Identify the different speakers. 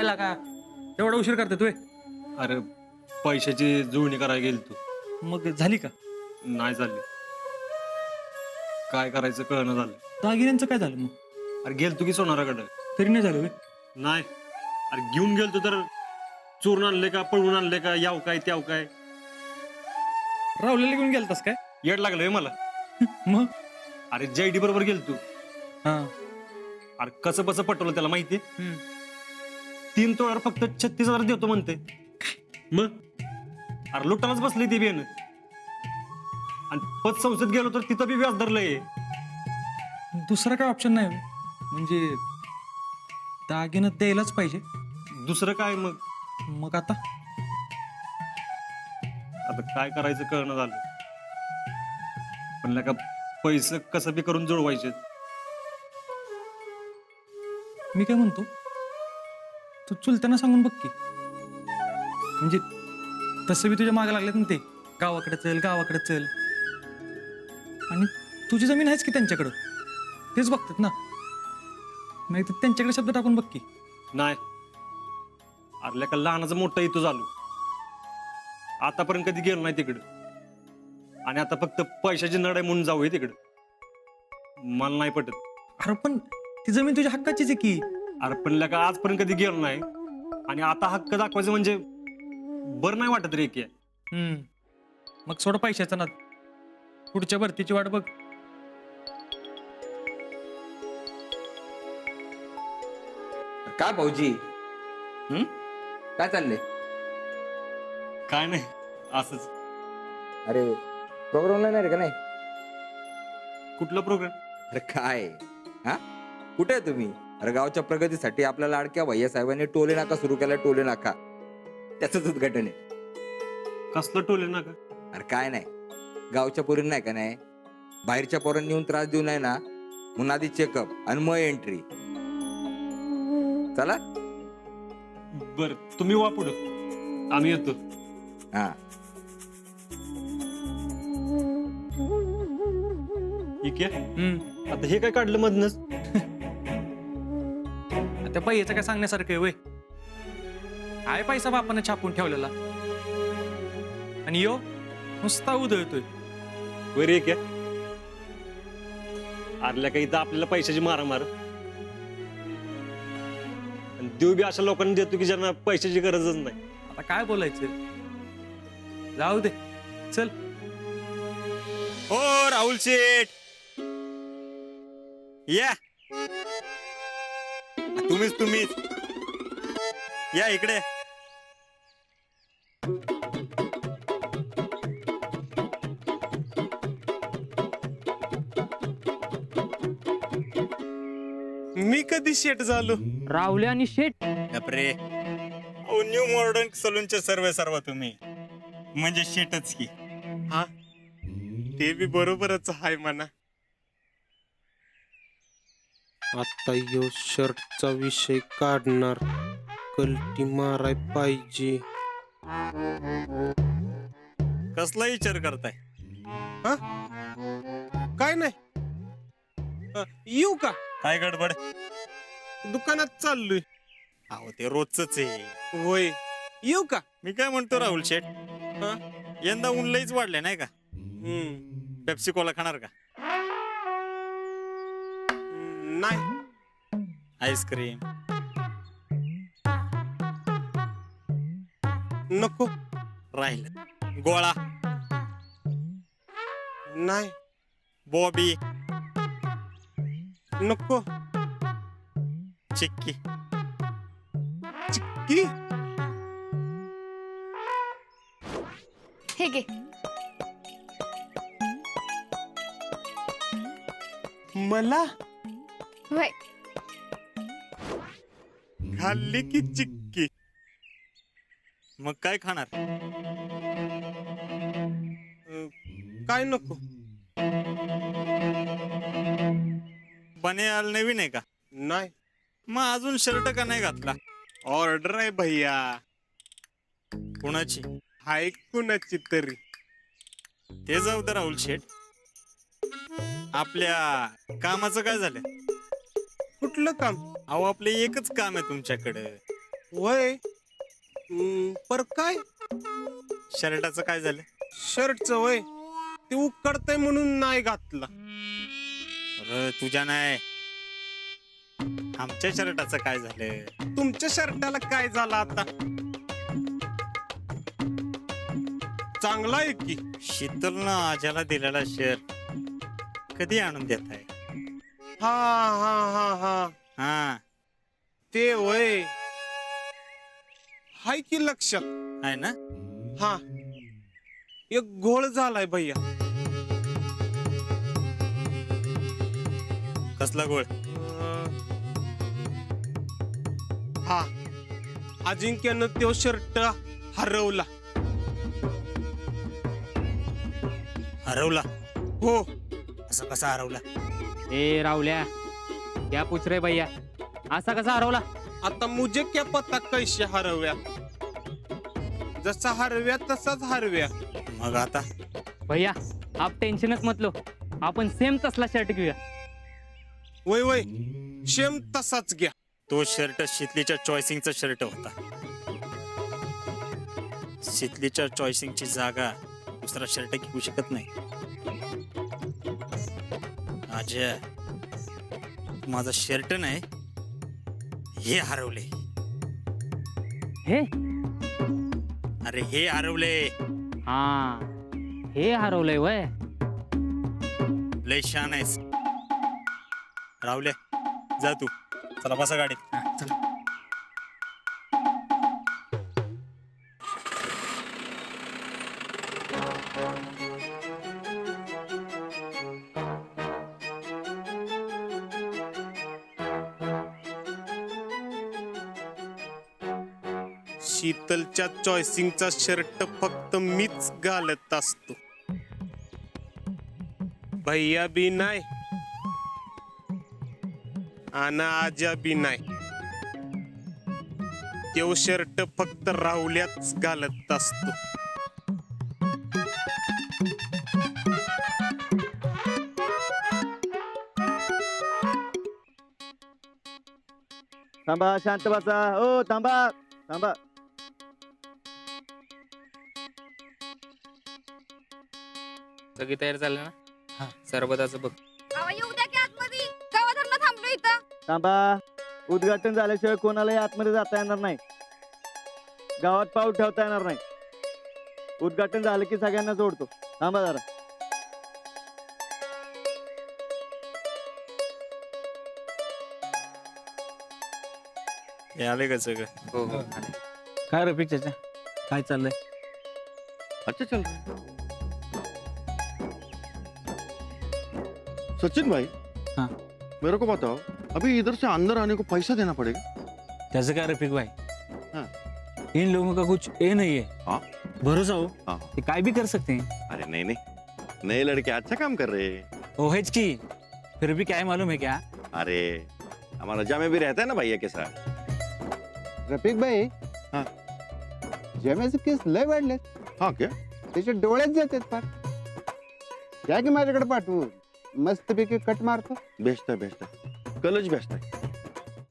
Speaker 1: काय लागा एवढा उशीर करते तू?
Speaker 2: अरे पैशाची जुळणी करायला गेल तू.
Speaker 1: मग झाली का?
Speaker 2: नाही झाली. काय करायचं कळणं झालं.
Speaker 1: दागिन्यांचं काय झालं मग?
Speaker 2: अरे गेलतो की सोनाराकडं.
Speaker 1: तरी नाही झालं?
Speaker 2: नाही. अरे घेऊन गेलतो तर चोरून आणले का पळवून आणले का याव काय त्याव काय.
Speaker 1: राहुल्याला घेऊन गेलतास काय?
Speaker 2: येड लागलंय मला.
Speaker 1: मग
Speaker 2: अरे JD बरोबर गेलतो.
Speaker 1: हा.
Speaker 2: अरे कसं कसं पटवलं त्याला माहितीये. 3 तोळ्यावर फक्त 36,000 देतो म्हणते. मग अरे लुटालाच बसली ती बेन. आणि पतसंस्थेत गेलो तर तिथं बी व्याज धरलंय.
Speaker 1: दुसरा काय ऑप्शन नाही म्हणजे दागिनं द्यायलाच पाहिजे?
Speaker 2: दुसरं काय मग.
Speaker 1: मग आता
Speaker 2: काय करायचं कळणं झालं. पण का पैसे कसं बी करून जुळवायचे.
Speaker 1: मी काय म्हणतो, तू चुलत्यांना सांगून बघ की. म्हणजे तसं बी तुझ्या मागे लागलेत ना ते, गावाकडे चल गावाकडे चल. आणि तुझी जमीन आहेच की त्यांच्याकडं, तेच बघतात ना. नाही तर त्यांच्याकडे शब्द टाकून बघ की.
Speaker 2: नाही. अरे का लहानाचं मोठं इथं झालो. आतापर्यंत कधी गेलो नाही तिकडं. आणि आता फक्त पैशाची नड आहे म्हणून जाऊ तिकडं. मला नाही पटत.
Speaker 1: अरे पण ती जमीन तुझ्या हक्काचीच आहे की.
Speaker 2: अरे पण का आजपर्यंत कधी गेलो नाही. आणि आता हक्क दाखवायचं म्हणजे बरं नाही वाटत रे की.
Speaker 1: मग सोडा पैशाचा नाद, पुढच्या भरतीची वाट बघ.
Speaker 3: काय भाऊजी? काय चाललंय?
Speaker 2: काय नाही असंच.
Speaker 3: अरे प्रोग्रामला नाही रे का? नाही
Speaker 2: कुठला प्रोग्राम?
Speaker 3: अरे काय हा, कुठे आहे तुम्ही? अरे गावच्या प्रगतीसाठी आपल्या लाडक्या भैया साहेबांनी टोले नाका सुरू केला. टोले नाका त्याचंच उद्घाटन आहे.
Speaker 2: कसलं टोले ना का?
Speaker 3: अरे काय नाही, गावच्या पोरींना नाही का नाही, बाहेरच्या पोरांनी येऊन त्रास देऊ नाही ना, म्हणून आधी चेकअप आणि मग एंट्री. चला
Speaker 2: बर तुम्ही वा पुढं, आम्ही येतो.
Speaker 3: हा.
Speaker 2: ठीक आहे. आता हे काय काढलं मधनच?
Speaker 1: त्या पैयाचं काय सांगण्यासारखं आहे वय? आहे पैसा बापाने छापून ठेवलेला, आणि यो नुसता उधळतोय.
Speaker 2: वर एक आहे. आरल्या काही तर आपल्याला पैशाची मारामार. आणि देव बी अशा लोकांनी देतो की ज्यांना पैशाची गरजच नाही.
Speaker 1: आता काय बोलायचं, जाऊ दे चल.
Speaker 4: हो राहुल शेठ या. तुम्हीच या इकडे.
Speaker 5: मी कधी शेट झालो?
Speaker 6: राहुले आणि शेट.
Speaker 4: बापरे, ओ न्यू मॉडर्न सलूनचे सर्व तुम्ही म्हणजे शेटच की.
Speaker 5: हा ते बी बरोबरच आहे म्हणा.
Speaker 7: आता यो शर्टचा विषय काढणार, कलटी माराय पाहिजे.
Speaker 4: कसला विचार करताय?
Speaker 5: हा काय नाही. येऊ का?
Speaker 4: काय गडबड?
Speaker 5: दुकानात चाललोय.
Speaker 4: अहो ते रोजच आहे.
Speaker 5: होय, येऊ का?
Speaker 4: मी काय म्हणतो राहुल शेठ,
Speaker 5: हा?
Speaker 4: यंदा ऊन लईच वाढले नाही का? पेप्सी कोला खाणार का?
Speaker 5: नाही.
Speaker 4: आईस्क्रीम
Speaker 5: नको.
Speaker 4: राहिलं गोळा,
Speaker 5: नाही.
Speaker 4: बॉबी,
Speaker 5: नको.
Speaker 4: चिक्की.
Speaker 5: चिक्की.
Speaker 8: हे घे.
Speaker 5: मला
Speaker 8: वय
Speaker 5: खाल्ली की चिक्की.
Speaker 4: मग काय खाणार?
Speaker 5: काय नको.
Speaker 4: बनेल नवीन आहे का?
Speaker 5: नाही.
Speaker 4: मग अजून शर्ट का नाही घातला?
Speaker 5: ऑर्डर आहे भैया.
Speaker 4: कुणाची?
Speaker 5: हाय कुणाची तरी.
Speaker 4: ते जाऊ दे राहुल शेठ, आपल्या कामाचं काय झालं?
Speaker 5: कुठलं काम?
Speaker 4: अहो आपले एकच काम आहे तुमच्याकडे,
Speaker 7: वय पर काय
Speaker 5: शर्टाचं काय झालं?
Speaker 7: शर्टचं वय ते उकडतंय म्हणून नाही घातलं.
Speaker 5: अरे तुझ्या नाही, आमच्या शर्टाचं काय झालं?
Speaker 7: तुमच्या शर्टाला काय झालं आता? चांगला आहे की.
Speaker 5: शीतलनं आज्याला दिलेला शर्ट कधी आणून देत आहे?
Speaker 7: हा हा हा हा
Speaker 5: हा
Speaker 7: ते वय हाय की लक्षात.
Speaker 5: आहे ना?
Speaker 7: हा एक घोळ झालाय भैया.
Speaker 5: कसला गोळ?
Speaker 7: हा अजिंक्यनं तो शर्ट हरवला.
Speaker 5: हरवला?
Speaker 7: हो
Speaker 5: असं कसा हरवला?
Speaker 6: ए रावल्या क्या पूछ रे भैया, असा कसा हरवला?
Speaker 7: आता मुझे क्या पता कैसे हरव्या. जसा हरव्या तसाच हरव्या.
Speaker 5: मग आता
Speaker 6: भैया आप टेन्शनच मत लो, आपण सेम तसला शर्ट घेऊया.
Speaker 7: वय वय शेम तसाच घ्या.
Speaker 5: तो शर्ट शीतलीच्या चॉईसिंगचा शर्ट होता. शीतलीच्या चॉईसिंगची जागा दुसरा शर्ट घेऊ शकत नाही. अजय, माझा शर्ट नाही, हे हरवले.
Speaker 6: हे
Speaker 5: अरे हे हरवले.
Speaker 6: हा हे हरवलंय वय.
Speaker 5: लय छान आहेस रावले. जा तू. चला बसा गाडीत. चला.
Speaker 7: शीतलच्या चॉईसिंगचा शर्ट फक्त मीच घालत असतो. भैया बी नाही आणि आजा बी नाही. तो शर्ट फक्त राहुल्याच घालत असतो.
Speaker 9: थांबा, शांत बसा. ओ थांबा थांबा.
Speaker 6: सगळी तयार झाली ना? हा सरबताचं बघ.
Speaker 8: येऊ द्या की आतमध्ये. गावात थांबलो इथं.
Speaker 9: थांबा. उद्घाटन झाल्याशिवाय कोणालाही आतमध्ये जाता येणार नाही. गावात पाऊल ठेवता येणार नाही. उद्घाटन झालं की सगळ्यांना जोडतो. थांबा जरा.
Speaker 5: हे आले का सगळं?
Speaker 6: हो हो.
Speaker 1: काय रे पिक्चरच्या काय चाललंय?
Speaker 10: अच्छा चल रहा है। सचिन भाई,
Speaker 1: हाँ
Speaker 10: मेरे को बताओ, अभी इधर से अंदर आने को पैसा देना पड़ेगा?
Speaker 1: त्याचं काय रफिक भाई,
Speaker 10: हाँ।
Speaker 1: इन लोगों का कुछ ये नहीं है,
Speaker 10: हाँ?
Speaker 1: भरोसा हो,
Speaker 10: हाँ।
Speaker 1: ये काय भी कर सकते हैं.
Speaker 10: अरे नहीं नहीं, नए लड़के अच्छा काम कर रहे हैं.
Speaker 1: ओहेज की फिर भी क्या है मालूम है क्या?
Speaker 10: अरे हमारा जामे भी रहता है ना भैया के साथ.
Speaker 9: रफिक भाई,
Speaker 10: हा.
Speaker 9: जमेचे केस लय वाढलेत.
Speaker 10: हाँ क्या?
Speaker 9: त्याचे डोळ्यात जातात फार. त्या की माझ्याकडे पाठवू, मस्तपैकी कट मारतो.
Speaker 10: बेस्ट है, कलच बेस्ट है.